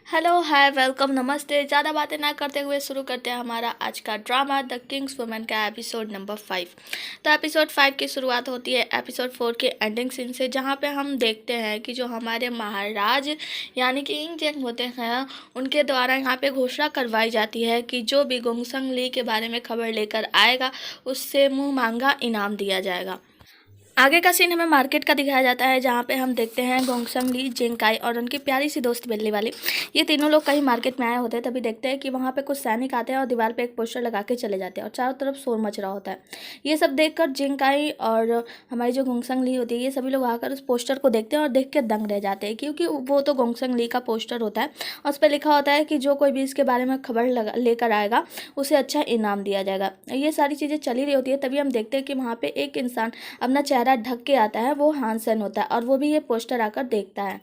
Hello, हाय, welcome, नमस्ते। ज़्यादा बातें ना करते हुए शुरू करते हैं हमारा आज का ड्रामा द किंग्स वुमेन का एपिसोड नंबर 5। तो एपिसोड 5 की शुरुआत होती है एपिसोड 4 के एंडिंग सीन से, जहाँ पे हम देखते हैं कि जो हमारे महाराज यानी कि इंगजेंग होते हैं, उनके द्वारा यहाँ पे घोषणा करवाई जाती है कि जो भी गोंगसंग ली के बारे में खबर लेकर आएगा उससे मुँह मांगा इनाम दिया जाएगा। आगे का सीन हमें मार्केट का दिखाया जाता है, जहाँ पे हम देखते हैं गोंगसंग ली, जेंकाई और उनकी प्यारी सी दोस्त बिल्ली वाली। ये तीनों लोग कहीं मार्केट में आए होते हैं, तभी देखते हैं कि वहाँ पे कुछ सैनिक आते हैं और दीवार पे एक पोस्टर लगा के चले जाते हैं और चारों तरफ शोर मच रहा होता है। ये सब देखकर जेंकाई और हमारी जो गोंगसंग ली होती है, ये सभी लोग आकर उस पोस्टर को देखते हैं और देख के दंग रह जाते हैं, क्योंकि वो तो गोंगसंग ली का पोस्टर होता है और उस पर लिखा होता है कि जो कोई भी इसके बारे में खबर लेकर आएगा उसे अच्छा इनाम दिया जाएगा। ये सारी चीज़ें चली रही होती है, तभी हम देखते हैं कि वहाँ पे एक इंसान अपना चेहरा ढक के आता है, वो हानसेन होता है और वो भी ये पोस्टर आकर देखता है।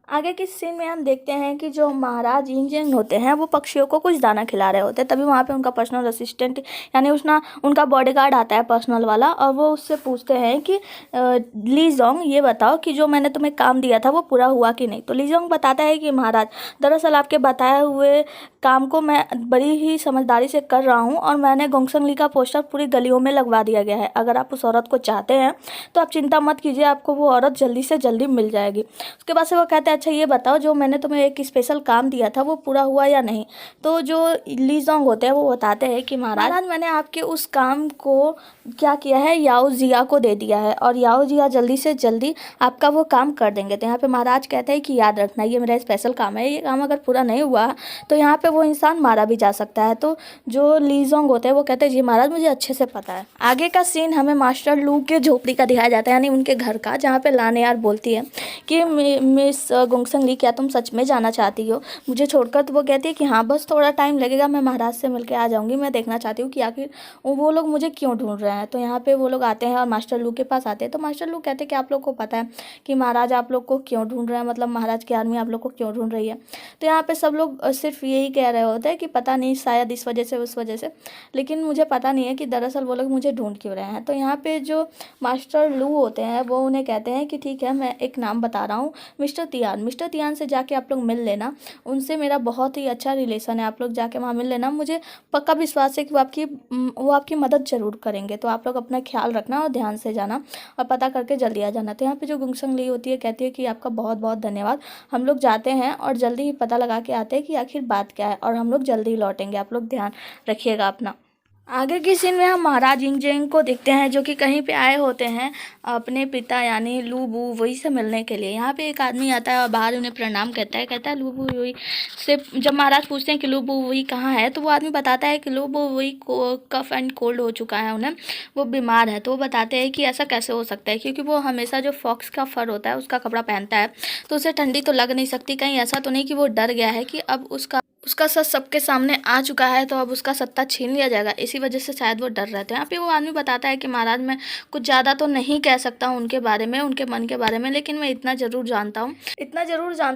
आगे के सीन में हम देखते हैं कि जो महाराज इंगजेंग होते हैं वो पक्षियों को कुछ दाना खिला रहे होते हैं, तभी वहाँ पे उनका पर्सनल असिस्टेंट यानी उनका बॉडीगार्ड आता है पर्सनल वाला, और वो उससे पूछते हैं कि ली जोंग, ये बताओ कि जो मैंने तुम्हें काम दिया था वो पूरा हुआ कि नहीं। तो ली जोंग बताता है कि महाराज, दरअसल आपके बताए हुए काम को मैं बड़ी ही समझदारी से कर रहा हूँ और मैंने गोंगसंग ली का पोस्टर पूरी गलियों में लगवा दिया गया है। अगर आप उस औरत को चाहते हैं तो आप चिंता मत कीजिए, आपको वो औरत जल्दी से जल्दी मिल जाएगी। उसके बाद से वो कहते हैं, अच्छा ये बताओ जो मैंने तुम्हें एक स्पेशल काम दिया था वो पूरा हुआ या नहीं। तो जो ली जोंग होते हैं वो बताते हैं कि महाराज, मैंने आपके उस काम को क्या किया है, याओ जिया को दे दिया है और याओ जिया जल्दी से जल्दी आपका वो काम कर देंगे। तो यहाँ पे महाराज कहते हैं कि याद रखना, ये मेरा स्पेशल काम है, ये काम अगर पूरा नहीं हुआ तो यहाँ पे वो इंसान मारा भी जा सकता है। तो जो ली जोंग होते हैं वो कहते हैं, जी महाराज मुझे अच्छे से पता है। आगे का सीन हमें मास्टर लू के झोपड़ी का दिखाया जाता है, यानी उनके घर का, जहाँ पे लानेयार बोलती है कि मिस गोंगसंग ली, क्या तुम सच में जाना चाहती हो मुझे छोड़कर। तो वो कहती है कि हाँ, बस थोड़ा टाइम लगेगा, मैं महाराज से मिलकर आ जाऊँगी, मैं देखना चाहती हूँ कि आखिर वो लोग मुझे क्यों ढूंढ रहे हैं। तो यहाँ पे वो लोग आते हैं और मास्टर लू के पास आते हैं। तो मास्टर लू कहते हैं कि आप लोग को पता है कि महाराज आप लोग को क्यों ढूंढ रहे हैं, मतलब महाराज की आर्मी आप लोग को क्यों ढूंढ रही है। तो यहाँ पे सब लोग सिर्फ यही कह रहे होते हैं कि पता नहीं, शायद इस वजह से उस वजह से, लेकिन मुझे पता नहीं है कि दरअसल वो लोग मुझे ढूंढ क्यों रहे हैं। तो यहाँ पे जो मास्टर लू होते हैं वो उन्हें कहते हैं कि ठीक है, मैं एक नाम बता रहा हूँ, मिस्टर तियान से जाके आप लोग मिल लेना, उनसे मेरा बहुत ही अच्छा रिलेशन है, आप लोग जाके वहाँ मिल लेना, मुझे पक्का विश्वास है कि वो आपकी मदद ज़रूर करेंगे। तो आप लोग अपना ख्याल रखना और ध्यान से जाना और पता करके जल्दी आ जाना। तो यहाँ पे जो गोंगसंग ली होती है कहती है कि आपका बहुत बहुत धन्यवाद, हम लोग जाते हैं और जल्दी ही पता लगा के आते हैं कि आखिर बात क्या है, और हम लोग जल्दी ही लौटेंगे, आप लोग ध्यान रखिएगा अपना। आगे की सीन में हम महाराज इंगजेंग को देखते हैं, जो कि कहीं पे आए होते हैं अपने पिता यानी लू बू वही से मिलने के लिए। यहाँ पे एक आदमी आता है और बाहर उन्हें प्रणाम कहता है लू बू वही से। जब महाराज पूछते हैं कि लू बू वही कहाँ है, तो वो आदमी बताता है कि लू बू वही को कफ एंड कोल्ड हो चुका है उन्हें, वो बीमार है। तो वो बताते हैं कि ऐसा कैसे हो सकता है, क्योंकि वो हमेशा जो फॉक्स का फर होता है उसका कपड़ा पहनता है, तो उसे ठंडी तो लग नहीं सकती। कहीं ऐसा तो नहीं कि वो डर गया है कि अब उसका सच सबके सामने आ चुका है तो अब उसका सत्ता छीन लिया जाएगा, इसी वजह से शायद वो डर रहे थे। यहाँ पे वो आदमी बताता है कि महाराज मैं कुछ ज़्यादा तो नहीं कह सकता हूँ उनके बारे में, उनके मन के बारे में, लेकिन मैं इतना ज़रूर जानता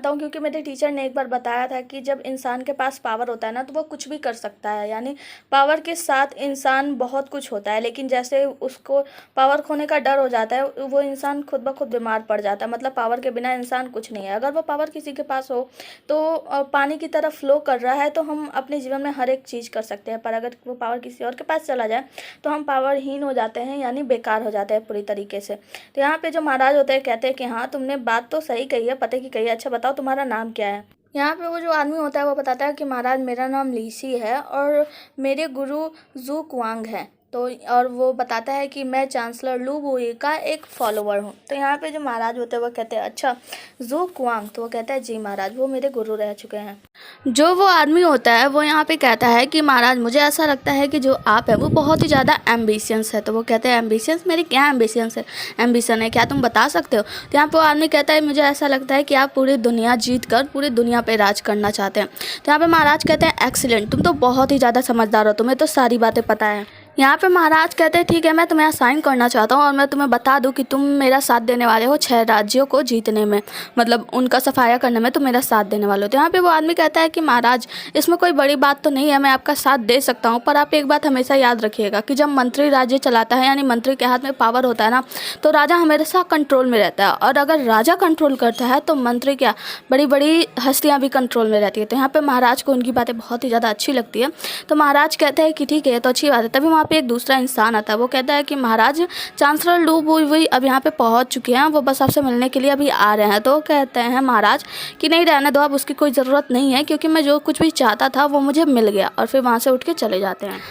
हूँ क्योंकि मेरे टीचर ने एक बार बताया था कि जब इंसान के पास पावर होता है ना तो वो कुछ भी कर सकता है, यानी पावर के साथ इंसान बहुत कुछ होता है, लेकिन जैसे उसको पावर खोने का डर हो जाता है वो इंसान खुद ब खुद बीमार पड़ जाता है। मतलब पावर के बिना इंसान कुछ नहीं है। अगर वो पावर किसी के पास हो तो पानी की तरफ फ्लो कर रहा है तो हम अपने जीवन में हर एक चीज़ कर सकते हैं, पर अगर वो पावर किसी और के पास चला जाए तो हम पावरहीन हो जाते हैं, यानी बेकार हो जाते हैं पूरी तरीके से। तो यहाँ पे जो महाराज होते हैं कहते हैं कि हाँ तुमने बात तो सही कही है, पते की कही है, अच्छा बताओ तुम्हारा नाम क्या है। यहाँ पे वो जो आदमी होता है वो बताता है कि महाराज मेरा नाम लीसी है और मेरे गुरु जू कुआंग है। तो और वो बताता है कि मैं चांसलर लू बुई का एक फॉलोवर हूँ। तो यहाँ पे जो महाराज होते हैं वो कहते हैं, अच्छा जू कुआंग, तो वो कहता है जी महाराज वो मेरे गुरु रह चुके हैं। जो वो आदमी होता है वो यहाँ पे कहता है कि महाराज मुझे ऐसा लगता है कि जो आप है वो बहुत ही ज़्यादा एम्बिशियस है। तो वो कहते हैं एम्बिशियस, मेरी क्या एम्बिशन है क्या तुम बता सकते हो। तो यहाँ पे वो आदमी कहता है मुझे ऐसा लगता है कि आप पूरी दुनिया जीत कर पूरी दुनिया पे राज करना चाहते हैं। तो यहाँ पे महाराज कहते हैं एक्सीलेंट, तुम तो बहुत ही ज़्यादा समझदार हो, तुम्हें तो सारी बातें पता है। यहाँ पे महाराज कहते हैं ठीक है, मैं तुम्हें असाइन करना चाहता हूँ और मैं तुम्हें बता दूँ कि तुम मेरा साथ देने वाले हो 6 राज्यों को जीतने में, मतलब उनका सफाया करने में तुम मेरा साथ देने वाले हो। तो यहाँ पे वो आदमी कहता है कि महाराज इसमें कोई बड़ी बात तो नहीं है, मैं आपका साथ दे सकता हूँ, पर आप एक बात हमेशा याद रखिएगा कि जब मंत्री राज्य चलाता है यानी मंत्री के हाथ में पावर होता है ना, तो राजा हमेशा कंट्रोल में रहता है, और अगर राजा कंट्रोल करता है तो मंत्री क्या बड़ी बड़ी हस्तियाँ भी कंट्रोल में रहती है। तो यहाँ पर महाराज को उनकी बातें बहुत ही ज़्यादा अच्छी लगती है। तो महाराज कहते हैं कि ठीक है, तो अच्छी बात है। तभी वहाँ पे एक दूसरा इंसान आता है, वो कहता है कि महाराज चांसलर लू बुई अब यहाँ पे पहुँच चुके हैं, वो बस आपसे मिलने के लिए अभी आ रहे हैं। तो कहते हैं महाराज कि नहीं, रहने दो, अब उसकी कोई ज़रूरत नहीं है, क्योंकि मैं जो कुछ भी चाहता था वो मुझे मिल गया। और फिर वहाँ से उठ के चले जाते हैं।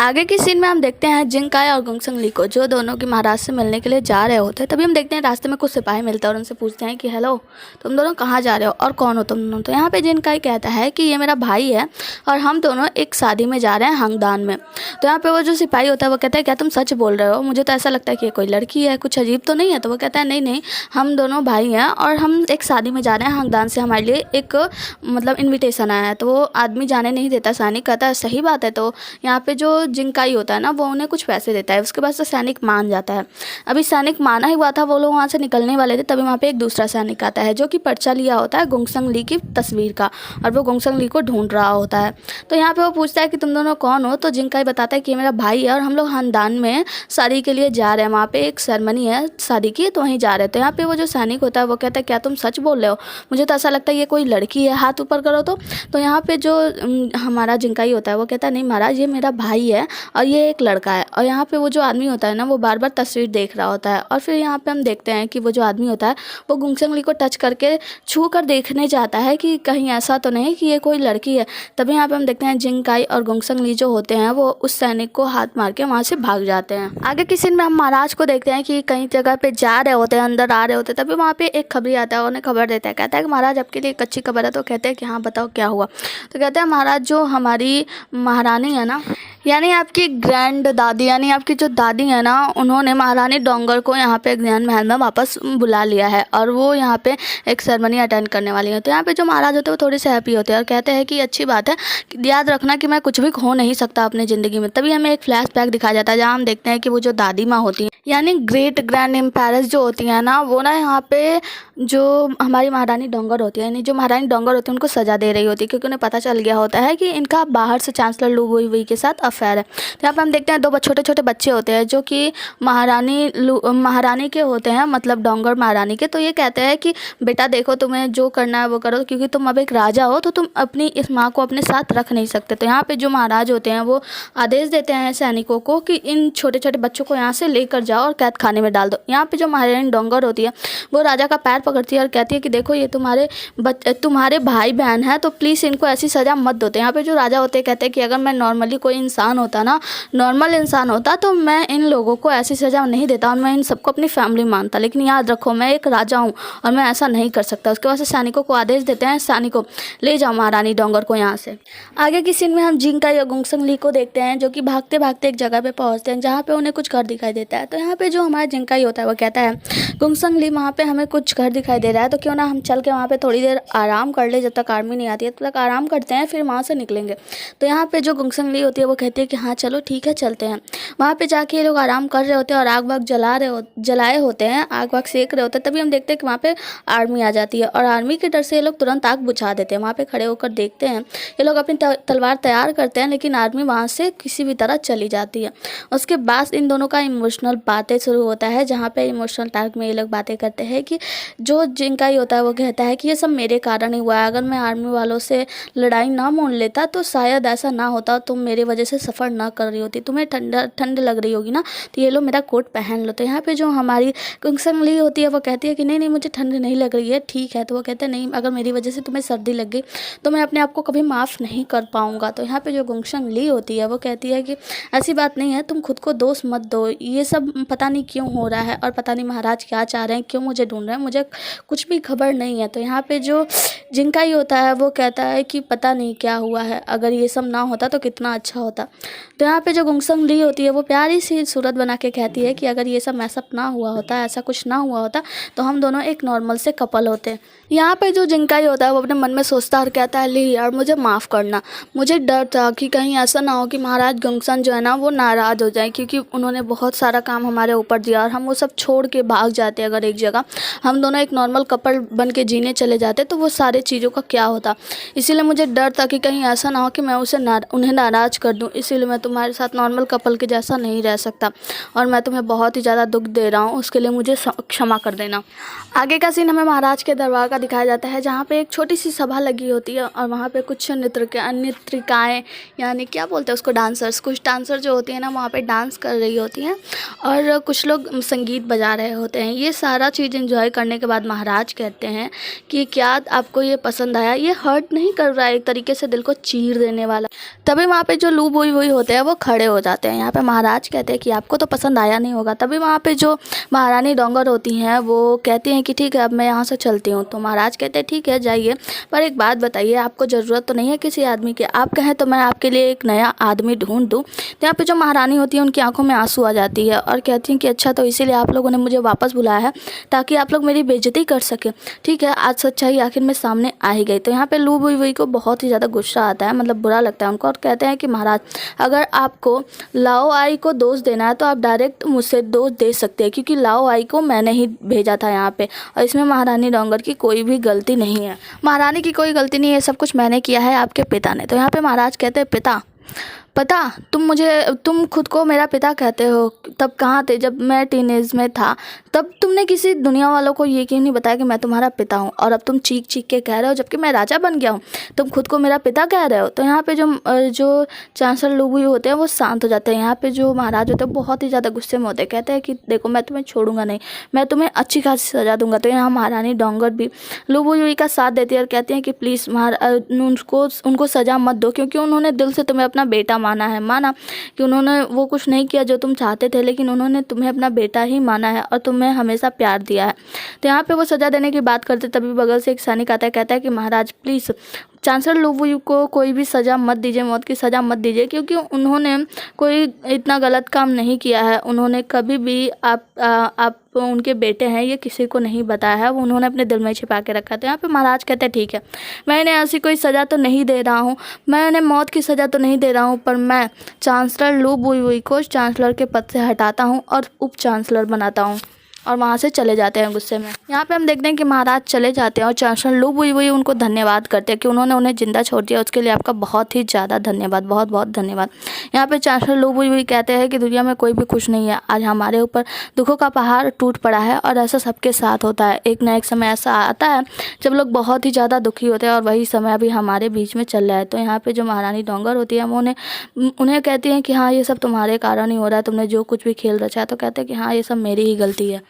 आगे की सीन में हम देखते हैं जिंगकाई और गुंगसंग ली को, जो दोनों की महाराज से मिलने के लिए जा रहे होते हैं। तभी हम देखते हैं रास्ते में कुछ सिपाही मिलते हैं और उनसे पूछते हैं कि हेलो, तुम दोनों कहाँ जा रहे हो और कौन हो तुम दोनों। तो यहाँ पे जिंगकाई कहता है कि ये मेरा भाई है और हम दोनों एक शादी में जा रहे हैं हांगदान में। तो यहाँ पे वो जो सिपाही होता है वो कहता है क्या तुम सच बोल रहे हो, मुझे तो ऐसा लगता है कि ये कोई लड़की है, कुछ अजीब तो नहीं है। तो वो कहता है नहीं नहीं, हम दोनों भाई हैं और हम एक शादी में जा रहे हैं हांगदान से, हमारे लिए एक मतलब इन्विटेशन आया है। तो वो आदमी जाने नहीं देता, सैनिक कहता है सही बात है। तो यहाँ पे जो जिंगकाई होता है ना, वो उन्हें कुछ पैसे देता है, उसके बाद से सैनिक मान जाता है। अभी सैनिक माना ही हुआ था, वो लोग वहाँ से निकलने वाले थे, तभी वहाँ पे एक दूसरा सैनिक आता है जो कि पर्चा लिया होता है गुंगसंग ली की तस्वीर का, और वो गुंगसंग ली को ढूंढ रहा होता है। तो यहाँ पे वो पूछता है कि तुम दोनों कौन हो। तो जिंगकाई बताता है कि ये मेरा भाई है और हम लोग खानदान में शादी के लिए जा रहे हैं, वहाँ पे एक सेरेमनी है शादी की, तो वहीं जा रहे थे। यहाँ पे वो जो सैनिक होता है वो कहता है क्या तुम सच बोल रहे हो, मुझे तो ऐसा लगता है ये कोई लड़की है, हाथ ऊपर करो। तो यहाँ पे जो हमारा जिंगकाई होता है वो कहता है नहीं महाराज, ये मेरा भाई है और ये एक लड़का है। और यहाँ पे वो जो आदमी होता है ना, वो बार बार तस्वीर देख रहा होता है। और फिर यहाँ पे हम देखते हैं कि वो जो आदमी होता है वो गुंगसंग ली को टच करके छू कर देखने जाता है कि कहीं ऐसा तो नहीं कि ये कोई लड़की है। तभी यहाँ पे हम देखते हैं जिंगकाई और गुंगसंग ली जो होते हैं वो उस सैनिक को हाथ मार के वहाँ से भाग जाते हैं। आगे की सीन में हम महाराज को देखते हैं कि कहीं जगह पे जा रहे होते हैं, अंदर आ रहे होते हैं। तभी वहाँ पे एक खबरी आता है, उन्हें खबर देता है, कहता है कि महाराज आपके लिए एक अच्छी खबर है। तो कहते हैं कि हाँ बताओ क्या हुआ। तो कहते हैं महाराज जो हमारी महारानी है ना, यानी आपकी ग्रैंड दादी, यानी आपकी जो दादी है ना, उन्होंने महारानी डोंगर को यहाँ पे ज्ञान महल में वापस बुला लिया है और वो यहाँ पे एक सेरेमनी अटेंड करने वाली है। तो यहाँ पे जो महाराज होते हैं वो थोड़े से हैप्पी होते हैं और कहते हैं कि अच्छी बात है, याद रखना कि मैं कुछ भी खो नहीं सकता अपनी ज़िंदगी में। तभी हमें एक फ्लैशबैक दिखाया जाता है जहाँ हम देखते हैं कि वो जो दादी माँ होती हैं यानी ग्रेट ग्रैंड एम्पायरस जो होती हैं ना, वो ना यहाँ पे जो हमारी महारानी डोंगर होती है, यानी जो महारानी डोंगर होती है उनको सज़ा दे रही होती है, क्योंकि उन्हें पता चल गया होता है कि इनका बाहर से चांसलर लू बुई के साथ अफेयर है। तो यहाँ पे हम देखते हैं 2 छोटे छोटे बच्चे होते हैं जो कि महारानी के होते हैं, मतलब डोंगर महारानी के। तो ये कहते हैं कि बेटा देखो, तुम्हें जो करना है वो करो, क्योंकि तुम अब एक राजा हो तो तुम अपनी इस माँ को अपने साथ रख नहीं सकते। तो यहाँ पे जो महाराज होते हैं वो आदेश देते हैं सैनिकों को कि इन छोटे छोटे बच्चों को यहाँ से लेकर जाओ और कैद खाने में डाल दो। यहाँ पे जो महारानी डोंगर होती है वो राजा का पैर पकड़ती है और कहती है कि देखो ये तुम्हारे भाई बहन है, तो प्लीज़ इनको ऐसी सज़ा मत दो। यहाँ पे जो राजा होते हैं कहते हैं कि अगर मैं नॉर्मली कोई इंसान होता ना, नॉर्मल इंसान होता तो मैं इन लोगों को ऐसी सज़ा नहीं देता और मैं इन सबको अपनी फैमिली मानता, लेकिन याद रखो मैं एक राजा हूँ और मैं ऐसा नहीं कर सकता। उसके बाद से सैनिकों को आदेश देते हैं, सैनिकों ले जाओ महारानी डोंगर को यहाँ से। आगे की सीन में हम जिंगकाई और गुंगसंग ली को देखते हैं जो कि भागते भागते एक जगह पे पहुँचते हैं जहाँ पे उन्हें कुछ घर दिखाई देता है। तो यहाँ पे जो हमारा जिंगकाई होता है वो कहता है गुंगसंग ली वहाँ पे हमें कुछ घर दिखाई दे रहा है, तो क्यों ना हम चल के वहाँ पे थोड़ी देर आराम कर ले, जब तक आर्मी नहीं आती है तब तक आराम करते हैं, फिर वहाँ से निकलेंगे। तो यहाँ पे जो गुंगसंग ली होती है वो कहती है कि हाँ चलो ठीक है चलते हैं। वहाँ पे जाके ये लोग आराम कर रहे होते हैं और आग वाग जलाए होते हैं, आग वाग सेक रहे होते हैं। तभी हम देखते हैं कि वहाँ पे आर्मी आ जाती है और आर्मी के डर से ये लोग तुरंत आग बुझा देते हैं। वहाँ पे खड़े होकर देखते हैं, ये लोग अपनी तलवार तैयार करते हैं, लेकिन आर्मी वहाँ से किसी भी तरह चली जाती है। उसके बाद इन दोनों का इमोशनल बातें शुरू होता है, जहाँ पे इमोशनल टैग में ये लोग बातें करते हैं कि जो जिंगकाई होता है वो कहता है कि ये सब मेरे कारण ही हुआ है, अगर मैं आर्मी वालों से लड़ाई ना मोल लेता तो शायद ऐसा ना होता, तुम मेरी वजह से सफ़र ना कर रही होती, तुम्हें ठंड लग रही होगी ना, तो ये लो मेरा कोट पहन लो। तो यहाँ पे जो हमारी गुंगसंग ली होती है वो कहती है कि नहीं नहीं मुझे ठंड नहीं लग रही है, ठीक है। तो वो कहते हैं नहीं, अगर मेरी वजह से तुम्हें सर्दी लग गई तो मैं अपने आप को कभी माफ़ नहीं कर पाऊँगा। तो यहाँ पे जो गुंगसंग ली होती है वो कहती है कि ऐसी बात नहीं है, तुम खुद को दोष मत दो, ये सब पता नहीं क्यों हो रहा है और पता नहीं महाराज क्या चाह रहे हैं, क्यों मुझे ढूंढ रहे हैं, मुझे कुछ भी खबर नहीं है। तो यहाँ पे जो जिंगकाई होता है वो कहता है कि पता नहीं क्या हुआ है, अगर ये सब ना होता तो कितना अच्छा होता। तो यहाँ पे जो गुंगसंग ली होती है वो प्यारी सी सूरत बना के कहती है कि अगर ये सब मैसअप ना हुआ होता, ऐसा कुछ ना हुआ होता, तो हम दोनों एक नॉर्मल से कपल होते। यहाँ पे जो जिंकाई होता है वो अपने मन में सोचता और कहता है, ली यार मुझे माफ़ करना, मुझे डर था कि कहीं ऐसा ना हो कि महाराज गुंगसंग जो है ना वो नाराज़ हो जाए, क्योंकि उन्होंने बहुत सारा काम हमारे ऊपर दिया और हम वो सब छोड़ के भाग जाते। अगर एक जगह हम दोनों एक नॉर्मल कपल बन के जीने चले जाते तो वो सारे चीज़ों का क्या होता। इसीलिए मुझे डर था कि कहीं ऐसा ना हो कि मैं उन्हें नाराज़ कर दूँ, इसीलिए मैं तुम्हारे साथ नॉर्मल कपल के जैसा नहीं रह सकता और मैं तुम्हें बहुत ही ज़्यादा दुख दे रहा हूँ, उसके लिए मुझे क्षमा कर देना। आगे का सीन हमें महाराज के दरबार का दिखाया जाता है, जहाँ पे एक छोटी सी सभा लगी होती है और वहाँ पे कुछ नृत्यिकाएँ, यानी क्या बोलते हैं उसको, डांसर्स, कुछ डांसर जो होती है ना वहाँ पे डांस कर रही होती हैं और कुछ लोग संगीत बजा रहे होते हैं। ये सारा चीज़ एंजॉय करने के बाद महाराज कहते हैं कि क्या आपको ये पसंद आया, ये हर्ट नहीं कर रहा है, एक तरीके से दिल को चीर देने वाला। तभी वहाँ पे जो लू बोई वही होते हैं वो खड़े हो जाते हैं। यहाँ पे महाराज कहते हैं कि आपको तो पसंद आया नहीं होगा। तभी वहाँ पे जो महारानी डोंगर होती हैं वो कहती हैं कि ठीक है अब मैं यहाँ से चलती हूँ। तो महाराज कहते हैं ठीक है जाइए, पर एक बात बताइए, आपको ज़रूरत तो नहीं है किसी आदमी की, आप कहें तो मैं आपके लिए एक नया आदमी ढूंढ दूँ। तो यहाँ पे जो महारानी होती है उनकी आंखों में आंसू आ जाती है और कहती हैं कि अच्छा तो इसीलिए आप लोगों ने मुझे वापस बुलाया है ताकि आप लोग मेरी बेइज्जती कर सकें। ठीक है, आज सच्चाई आखिर में सामने आ ही गई। तो यहाँ पे लू बुई वही को बहुत ही ज़्यादा गुस्सा आता है, मतलब बुरा लगता है उनको, और कहते हैं कि महाराज अगर आपको लाओ आई को दोष देना है तो आप डायरेक्ट मुझसे दोष दे सकते हैं, क्योंकि लाओ आई को मैंने ही भेजा था यहाँ पे और इसमें महारानी डोंगर की कोई भी गलती नहीं है। महारानी की कोई गलती नहीं है, सब कुछ मैंने किया है, आपके पिता ने। तो यहाँ पे महाराज कहते हैं पिता तुम खुद को मेरा पिता कहते हो, तब कहाँ थे जब मैं टीनेज में था, तब तुमने किसी दुनिया वालों को ये क्यों नहीं बताया कि मैं तुम्हारा पिता हूँ, और अब तुम चीख चीख के कह रहे हो जबकि मैं राजा बन गया हूँ तुम खुद को मेरा पिता कह रहे हो। तो यहाँ पे जो चांसलर लू बुई होते हैं वो शांत हो जाते हैं। यहाँ पे जो महाराज होते हैं बहुत ही ज़्यादा गुस्से में होते हैं, कहते हैं कि देखो मैं तुम्हें छोड़ूंगा नहीं, मैं तुम्हें अच्छी खासी सजा दूंगा। तो यहाँ महारानी डोंगर भी लू बुई का साथ देती है और कहती हैं कि प्लीज़ उनको सज़ा मत दो, क्योंकि उन्होंने दिल से तुम्हें अपना बेटा माना कि उन्होंने वो कुछ नहीं किया जो तुम चाहते थे, लेकिन उन्होंने तुम्हें अपना बेटा ही माना है और तुम्हें हमेशा प्यार दिया है। तो यहाँ पे वो सज़ा देने की बात करते तभी बगल से एक सैनिक आता है, कहता है कि महाराज प्लीज़ चांसलर लू बुई को कोई भी सज़ा मत दीजिए, मौत की सज़ा मत दीजिए, क्योंकि उन्होंने कोई इतना गलत काम नहीं किया है। उन्होंने कभी भी आप उनके बेटे हैं ये किसी को नहीं बताया है, वो उन्होंने अपने दिल में छिपा के रखा। तो यहाँ पे महाराज कहते हैं ठीक है, मैं इन्हें ऐसी कोई सज़ा तो नहीं दे रहा हूँ, मैं इन्हें मौत की सज़ा तो नहीं दे रहा हूँ, पर मैं चांसलर लू बुई को चांसलर के पद से हटाता हूँ और उप चांसलर बनाता हूँ, और वहाँ से चले जाते हैं गुस्से में। यहाँ पे हम देखते हैं कि महाराज चले जाते हैं और चांसलर लू बुई उनको धन्यवाद करते हैं कि उन्होंने उन्हें जिंदा छोड़ दिया, उसके लिए आपका बहुत ही ज़्यादा धन्यवाद, बहुत बहुत धन्यवाद। यहाँ पे चांसलर लू बुई कहते हैं कि दुनिया में कोई भी खुश नहीं है, आज हमारे ऊपर दुखों का पहाड़ टूट पड़ा है और ऐसा सबके साथ होता है। एक ना एक समय ऐसा आता है जब लोग बहुत ही ज़्यादा दुखी होते हैं और वही समय अभी हमारे बीच में चल रहा है। तो यहाँ पर जो महारानी डोंगर होती है वो उन्हें कहती हैं कि हाँ ये सब तुम्हारे कारण ही हो रहा है, तुमने जो कुछ भी खेल रचा है। तो कहते हैं कि हाँ ये सब मेरी ही गलती है।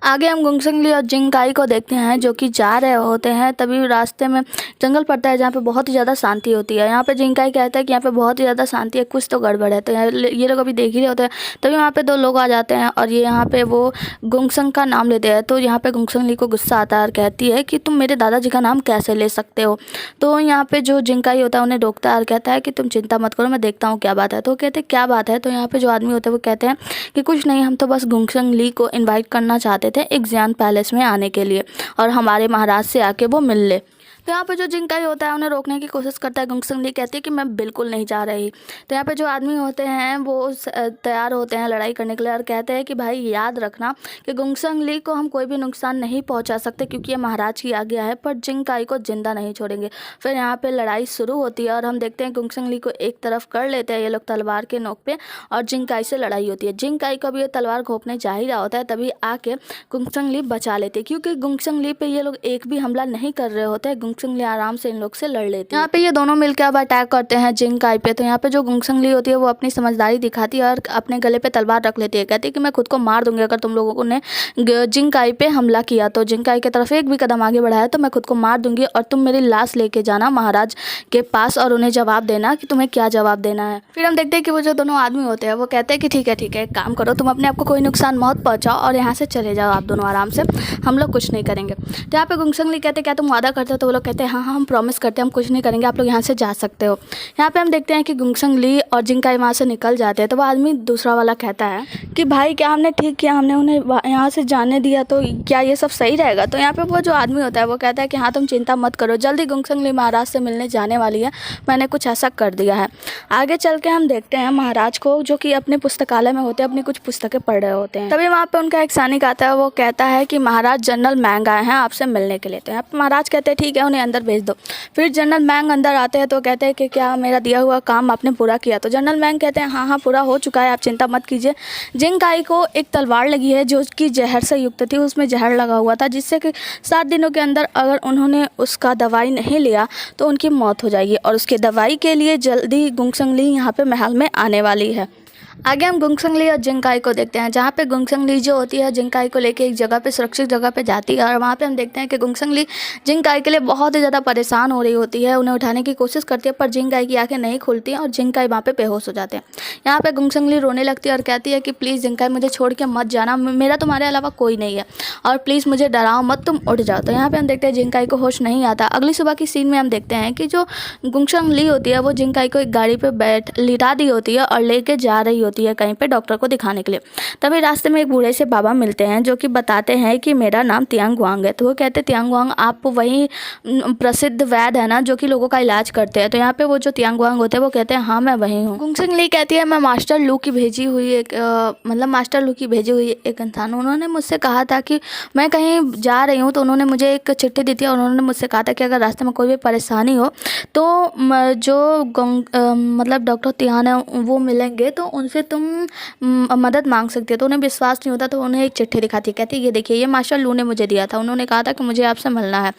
आगे हम गुंगसंग ली और जिंकाई को देखते हैं जो कि जा रहे होते हैं, तभी रास्ते में जंगल पड़ता है जहाँ पे बहुत ही ज़्यादा शांति होती है। यहाँ पे जिंकाई कहता है कि यहाँ पे बहुत ही ज़्यादा शांति है, कुछ तो गड़बड़ है। तो ये लोग अभी देख ही रहे होते हैं, तभी वहाँ पे दो लोग आ जाते हैं और ये यहाँ पे वो गुंगसंग का नाम लेते हैं। तो यहाँ पे गुंगसंग ली को गुस्सा आता है और कहती है कि तुम मेरे दादाजी का नाम कैसे ले सकते हो। तो यहाँ पे जो जिंकाई होता है उन्हें रोकता है और कहता है कि तुम चिंता मत करो, मैं देखता हूँ क्या बात है। तो कहते हैं क्या बात है। तो यहाँ पे जो आदमी होते हैं वो कहते हैं कि कुछ नहीं, हम तो बस गुंगसंग ली को इन्वाइट करना चाहते थे एक ज़ियान पैलेस में आने के लिए और हमारे महाराज से आके वो मिल ले। तो यहाँ पे जो जिंकाई होता है उन्हें रोकने की कोशिश करता है। गुंगसंग ली कहती है कि मैं बिल्कुल नहीं जा रही। तो यहाँ पे जो आदमी होते हैं वो तैयार होते हैं लड़ाई करने के लिए और कहते हैं कि भाई याद रखना कि गुंगसंग ली को हम कोई भी नुकसान नहीं पहुँचा सकते, क्योंकि ये महाराज की आज्ञा है, पर जिंकाई को जिंदा नहीं छोड़ेंगे। फिर यहाँ पे लड़ाई शुरू होती है और हम देखते हैं गुंगसंग ली को एक तरफ कर लेते हैं ये लोग तलवार के नोक पे और जिंकाई से लड़ाई होती है। जिंकाई को भी ये तलवार घोंपने जा ही रहा होता है, तभी आके गुंगसंग ली बचा लेते हैं, क्योंकि गुंगसंग ली पे ये लोग एक भी हमला नहीं कर रहे होते हैं। गुंगसंग ली आराम से इन लोग से लड़ लेते हैं। यहाँ पे ये दोनों मिलकर अब अटैक करते हैं जिंकाई पे। तो यहाँ पे जो गुंगसंग ली होती है वो अपनी समझदारी दिखाती है और अपने गले पे तलवार रख लेती है, कहती है कि मैं खुद को मार दूंगी अगर तुम लोगों ने जिंकाई पे हमला किया, तो जिंकाई की तरफ एक भी कदम आगे बढ़ाया तो मैं खुद को मार दूंगी और तुम मेरी लाश लेके जाना महाराज के पास और उन्हें जवाब देना कि तुम्हें क्या जवाब देना है। फिर हम देखते हैं कि वो जो दोनों आदमी होते हैं वो कहते हैं कि ठीक है एक काम करो, तुम अपने आप को कोई नुकसान मत पहुंचाओ और यहाँ से चले जाओ आप दोनों आराम से, हम लोग कुछ नहीं करेंगे। तो यहाँ पे गुंगसंग ली कहते क्या तुम वादा करते हो। तो वो लोग लोग कहते हैं हाँ हाँ हम प्रॉमिस करते हैं, हम कुछ नहीं करेंगे, आप लोग यहाँ से जा सकते हो। यहाँ पे हम देखते हैं कि गुंगसंग ली और जिंगकाई वहाँ से निकल जाते हैं। तो वो आदमी दूसरा वाला कहता है कि भाई क्या हमने ठीक किया, हमने उन्हें यहाँ से जाने दिया, तो क्या ये सब सही रहेगा? तो यहाँ पे वो जो आदमी होता है वो कहता है कि हाँ तुम चिंता मत करो, जल्दी गुंगसंग ली महाराज से मिलने जाने वाली है, मैंने कुछ ऐसा कर दिया है। आगे चल के हम देखते हैं महाराज को जो कि अपने पुस्तकालय में होते हैं, अपनी कुछ पुस्तकें पढ़ रहे होते हैं। तभी वहाँ पे उनका एक सैनिक आता है, वो कहता है कि महाराज जनरल मैंग आए हैं आपसे मिलने के लिए। तो यहाँ पे महाराज कहते हैं ठीक है उन्हें अंदर भेज दो। फिर जनरल मैंग अंदर आते हैं तो कहते हैं कि क्या मेरा दिया हुआ काम आपने पूरा किया? तो जनरल मैंग कहते हैं हाँ हाँ पूरा हो चुका है, आप चिंता मत कीजिए। जिंगकाई को एक तलवार लगी है जो कि जहर से युक्त थी, उसमें जहर लगा हुआ था, जिससे कि 7 दिनों के अंदर अगर उन्होंने उसका दवाई नहीं लिया तो उनकी मौत हो जाएगी। और उसके दवाई के लिए जल्दी गुंगसंग ली यहाँ पे महल में आने वाली है। आगे हम गुंगसंग ली और जिंगकाई को देखते हैं, जहाँ पे गुंगसंग ली जो होती है जिंगकाई को लेके एक जगह पे सुरक्षित जगह पे जाती है। और वहाँ पे हम देखते हैं कि गुंगसंग ली जिंगकाई के लिए बहुत ही ज़्यादा परेशान हो रही होती है, उन्हें उठाने की कोशिश करती है, पर जिंगकाई की आंखें नहीं खुलती हैं और जिंगकाई वहाँ पे बेहोश हो जाते हैं। यहाँ पे गुंगसंग ली रोने लगती है और कहती है कि प्लीज़ जिंगकाई मुझे छोड़ के मत जाना, मेरा तुम्हारे अलावा कोई नहीं है, और प्लीज़ मुझे डराओ मत, तुम उठ जाओ। तो यहाँ पे हम देखते हैं जिंगकाई को होश नहीं आता। अगली सुबह की सीन में हम देखते हैं कि जो गुंगसंग ली होती है वो जिंगकाई को एक गाड़ी पे लिटा दी होती है और लेके जा रही होती है कहीं पे डॉक्टर को दिखाने के लिए। तभी रास्ते में एक बूढ़े से बाबा मिलते हैं जो कि बताते हैं कि मेरा नाम तियांग गुआंग है। तो वो कहते हैं तियांग गुआंग आप वही प्रसिद्ध वैद्य है ना जो कि लोगों का इलाज करते हैं? तो यहाँ पे वो जो तियांग गुआंग होते हैं वो कहते हैं हाँ मैं वही हूँ। गुंगसंग ली कहती है मैं मास्टर लू की भेजी हुई एक इंसान, उन्होंने मुझसे कहा था कि मैं कहीं जा रही हूँ, तो उन्होंने मुझे एक चिट्ठी दी थी और उन्होंने मुझसे कहा था कि अगर रास्ते में कोई भी परेशानी हो तो जो मतलब डॉक्टर तियान है वो मिलेंगे तो उनसे तुम मदद मांग सकती है। तो उन्हें विश्वास नहीं होता तो उन्हें एक चिट्ठी दिखाती, कहती है ये देखिए ये मास्टर लू ने मुझे दिया था, उन्होंने कहा था कि मुझे आपसे मिलना है,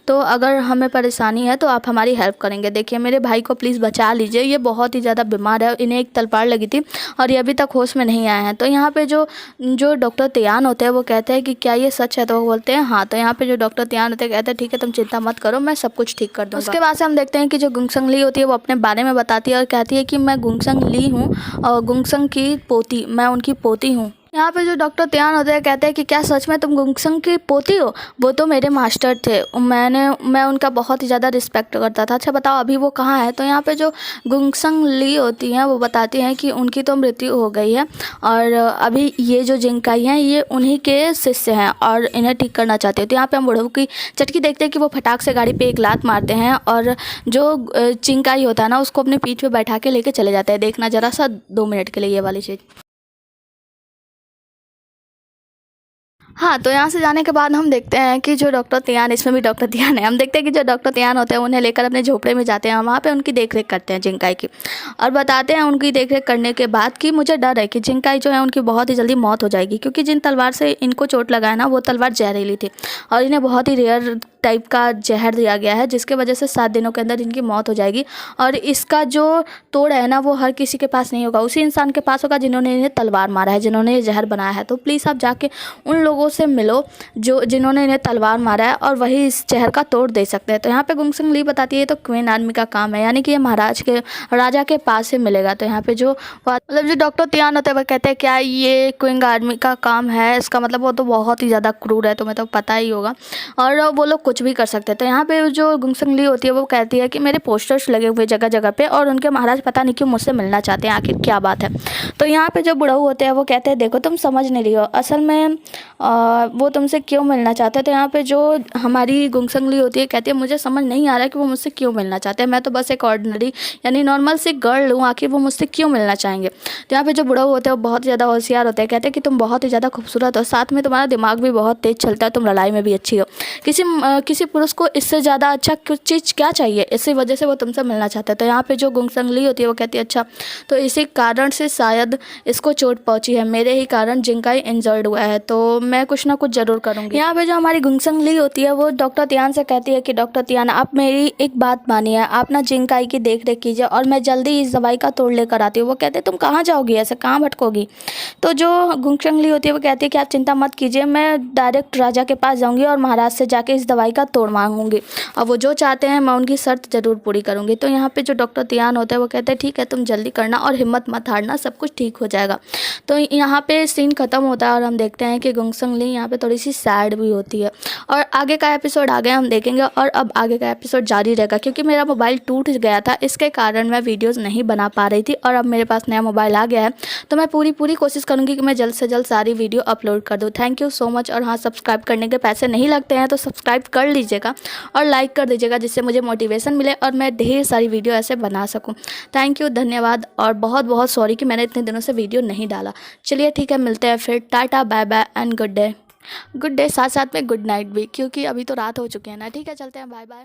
तो अगर हमें परेशानी है तो आप हमारी हेल्प करेंगे। देखिए मेरे भाई को प्लीज़ बचा लीजिए, ये बहुत ही ज़्यादा बीमार है, इन्हें एक तलवार लगी थी और ये अभी तक होश में नहीं आए हैं। तो यहाँ पे जो डॉक्टर तियान होते हैं वो कहते हैं कि क्या ये सच है? तो वो बोलते हैं हाँ। तो यहाँ पे जो डॉक्टर तियान होते हैं कहते हैं ठीक है तुम चिंता मत करो, मैं सब कुछ ठीक कर दूँगा। उसके बाद से हम देखते हैं कि जो गुंगसंग ली होती है वो अपने बारे में बताती है और कहती है कि मैं गुंगसंग ली हूँ और गुंगसंग की पोती, मैं उनकी पोती हूँ। यहाँ पे जो डॉक्टर तियान होते हैं कहते हैं कि क्या सच में तुम गुंगसंग की पोती हो? वो तो मेरे मास्टर थे, मैं उनका बहुत ही ज़्यादा रिस्पेक्ट करता था। अच्छा बताओ अभी वो कहाँ है? तो यहाँ पे जो गुंगसंग ली होती हैं वो बताती हैं कि उनकी तो मृत्यु हो गई है और अभी ये जो जिंगकाई हैं ये उन्हीं के शिष्य हैं और इन्हें ठीक करना चाहते हैं। तो यहाँ पे हम बुढ़ऊ की चटकी देखते हैं कि वो फटाक से गाड़ी पर एक लात मारते हैं और जो जिंगकाई होता है ना उसको अपने पीठ पर बैठा के लेके चले जाते हैं। देखना ज़रा सा 2 मिनट के लिए ये वाली चीज़। हाँ, तो यहाँ से जाने के बाद हम देखते हैं कि जो डॉक्टर तियान, इसमें भी डॉक्टर तियान है, हम देखते हैं कि जो डॉक्टर तियान होते हैं उन्हें लेकर अपने झोपड़े में जाते हैं, वहाँ पे उनकी देख रेख करते हैं जिंगकाई की, और बताते हैं उनकी देख रेख करने के बाद कि मुझे डर है कि जिंगकाई जो है उनकी बहुत ही जल्दी मौत हो जाएगी, क्योंकि जिन तलवार से इनको चोट लगा है ना वो तलवार जहरीली थी और इन्हें बहुत ही रेयर टाइप का जहर दिया गया है, जिसके वजह से 7 दिनों के अंदर इनकी मौत हो जाएगी। और इसका जो तोड़ है ना वो हर किसी के पास नहीं होगा, उसी इंसान के पास होगा जिन्होंने इन्हें तलवार मारा है, जिन्होंने ये जहर बनाया है। तो प्लीज़ आप जाके उन लोगों से मिलो जिन्होंने इन्हें तलवार मारा है और वही इस जहर का तोड़ दे सकते हैं। तो यहाँ पे गुंगसंग ली बताती है तो क्वीन आर्मी का काम है, यानी कि ये महाराज के राजा के पास से मिलेगा। तो यहाँ पे जो मतलब जो डॉक्टर तियान होते हैं वह कहते हैं क्या ये क्वीन आर्मी का काम है? इसका मतलब वो तो बहुत ही ज़्यादा क्रूर है, तुम्हें तो पता ही होगा, और वो लोग कुछ भी कर सकते हैं। तो यहाँ पे जो गुंगसंग ली होती है वो कहती है कि मेरे पोस्टर्स लगे हुए जगह जगह पे और उनके महाराज पता नहीं क्यों मुझसे मिलना चाहते हैं, आखिर क्या बात है? तो यहाँ पे जो बुढ़ऊ होते हैं वो कहते हैं देखो तुम समझ नहीं रही हो, असल में वो तुमसे क्यों मिलना चाहते हैं। तो यहाँ पे जो हमारी गुंगसंग ली होती है कहती है मुझे समझ नहीं आ रहा है कि वो मुझसे क्यों मिलना चाहते हैं, मैं तो बस एक ऑर्डिनरी यानी नॉर्मल सी गर्ल हूँ, आखिर वो मुझसे क्यों मिलना चाहेंगे। तो यहाँ पे जो बुढ़ऊ होते हैं वो बहुत ज़्यादा होशियार होते हैं, कहते हैं कि तुम बहुत ही ज़्यादा खूबसूरत हो, साथ में तुम्हारा दिमाग भी बहुत तेज़ चलता है, तुम लड़ाई में भी अच्छी हो, किसी पुरुष को इससे ज़्यादा अच्छा कुछ चीज़ क्या चाहिए, इसी वजह से वो तुमसे मिलना चाहता है। तो यहाँ पे जो गुंगसंग ली होती है वो कहती है अच्छा तो इसी कारण से शायद इसको चोट पहुँची है, मेरे ही कारण जिंगकाई इंजर्ड हुआ है, तो मैं कुछ ना कुछ ज़रूर करूँगी। यहाँ पे जो हमारी गुंगसंग ली होती है वो डॉक्टर तियान से कहती है कि डॉक्टर तियान आप मेरी एक बात मानिए, आप ना जिंगकाई की देख रेख कीजिए और मैं जल्दी इस दवाई का तोड़ लेकर आती हूँ। वो कहते हैं तुम कहाँ जाओगी, ऐसे कहाँ भटकोगी? तो जो गुंगसंग ली होती है वो कहती है कि आप चिंता मत कीजिए, मैं डायरेक्ट राजा के पास जाऊँगी और महाराज से जाके इस दवाई का तोड़ मांगूंगी और वो जो चाहते हैं मैं उनकी शर्त ज़रूर पूरी करूँगी। तो यहाँ पे जो डॉक्टर तियान होता है वो कहते हैं ठीक है तुम जल्दी करना और हिम्मत मत हारना, सब कुछ ठीक हो जाएगा। तो यहाँ पे सीन ख़त्म होता है और हम देखते हैं कि गुंगसंग ली यहाँ पे थोड़ी सी सैड भी होती है और आगे का एपिसोड आगे हम देखेंगे और अब आगे का एपिसोड जारी रहेगा, क्योंकि मेरा मोबाइल टूट गया था, इसके कारण मैं वीडियोज़ नहीं बना पा रही थी। और अब मेरे पास नया मोबाइल आ गया है, तो मैं पूरी कोशिश करूँगी कि मैं जल्द से जल्द सारी वीडियो अपलोड कर दूँ। Thank you so much. और हाँ, सब्सक्राइब करने के पैसे नहीं लगते हैं, तो सब्सक्राइब कर लीजिएगा और लाइक कर दीजिएगा, जिससे मुझे मोटिवेशन मिले और मैं ढेर सारी वीडियो ऐसे बना सकूं। थैंक यू, धन्यवाद। और बहुत बहुत सॉरी कि मैंने इतने दिनों से वीडियो नहीं डाला। चलिए ठीक है, मिलते हैं फिर। Tata, bye bye and good day. Good day साथ साथ में गुड नाइट भी, क्योंकि अभी तो रात हो चुकी है ना। ठीक है, चलते हैं, बाय बाय।